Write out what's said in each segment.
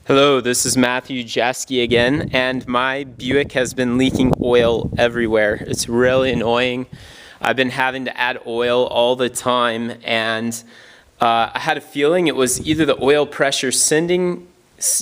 Hello, this is Matthew Jaski again, and my Buick has been leaking oil everywhere. It's really annoying. I've been having to add oil all the time, and I had a feeling it was either the oil pressure sending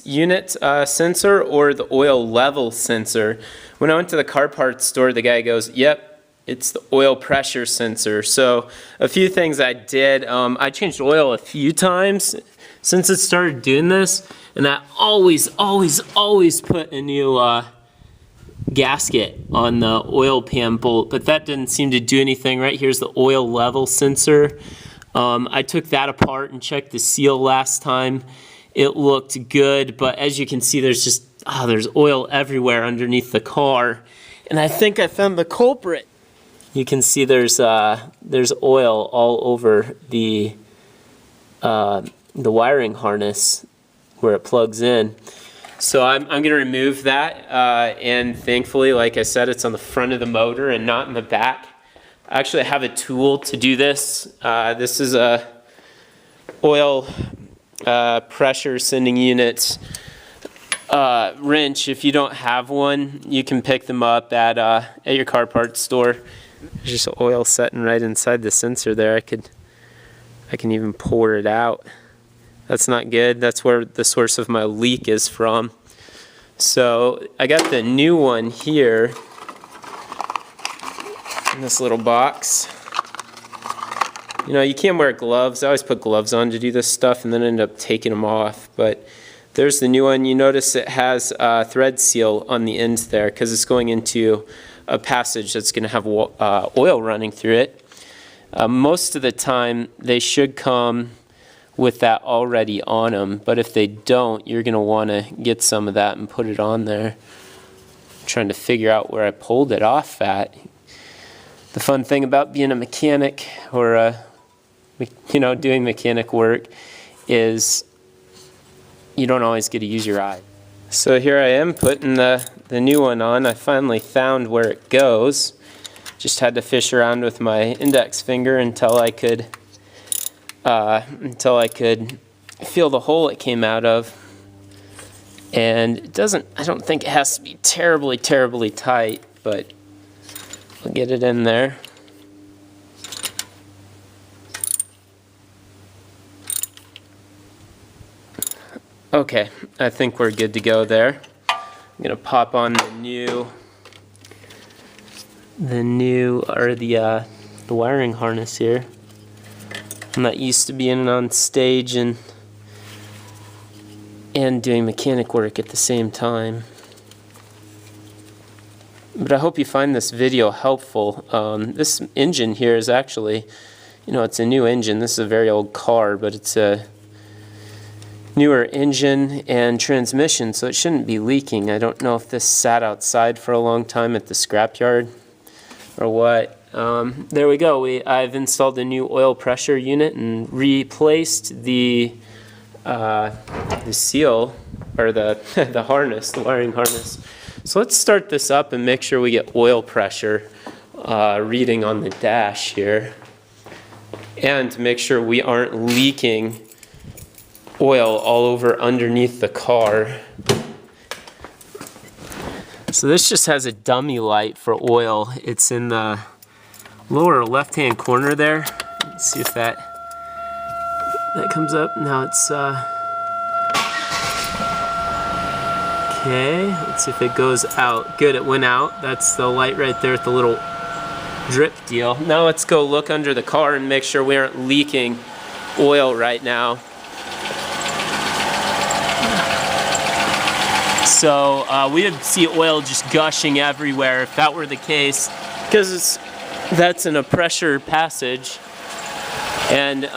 unit sensor or the oil level sensor. When I went to the car parts store, the guy goes, "Yep, it's the oil pressure sensor." So a few things I did, I changed oil a few times since it started doing this, and I always put a new gasket on the oil pan bolt, but that didn't seem to do anything. Right here's the oil level sensor. I took that apart and checked the seal last time. It looked good, but as you can see, there's oil everywhere underneath the car, and I think I found the culprit. You can see there's oil all over the wiring harness where it plugs in. So I'm going to remove that, and thankfully, like I said, it's on the front of the motor and not in the back. I actually have a tool to do this. This is a oil pressure sending unit wrench. If you don't have one, you can pick them up at your car parts store. There's just oil sitting right inside the sensor there. I can even pour it out. That's not good. That's where the source of my leak is from. So I got the new one here in this little box. You know, you can't wear gloves. I always put gloves on to do this stuff and then end up taking them off. But there's the new one. You notice it has a thread seal on the end there because it's going into a passage that's going to have oil running through it. Most of the time, they should come with that already on them, but if they don't, you're going to want to get some of that and put it on there. I'm trying to figure out where I pulled it off at. The fun thing about being a mechanic or doing mechanic work is you don't always get to use your eye. So here I am putting the new one on. I finally found where it goes. Just had to fish around with my index finger until I could feel the hole it came out of. And it doesn't, I don't think it has to be terribly tight, but I'll get it in there. Okay, I think we're good to go there. I'm gonna pop on the wiring harness here. I'm not used to being on stage and doing mechanic work at the same time. But I hope you find this video helpful. This engine here is actually, it's a new engine. This is a very old car, but it's a newer engine and transmission, so it shouldn't be leaking. I don't know if this sat outside for a long time at the scrapyard or what. There we go. I've installed a new oil pressure unit and replaced the seal, or the harness, the wiring harness. So let's start this up and make sure we get oil pressure reading on the dash here, and to make sure we aren't leaking oil all over underneath the car. So this just has a dummy light for oil. It's in the lower left-hand corner there. Let's see if that comes up. Now it's okay. Let's see if it goes out. Good, it went out. That's the light right there with the little drip deal. Now let's go look under the car and make sure we aren't leaking oil right now. So we would see oil just gushing everywhere if that were the case, because that's in a pressure passage, and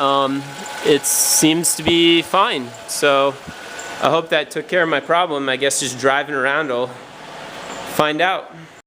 it seems to be fine. So I hope that took care of my problem. I guess just driving around will find out.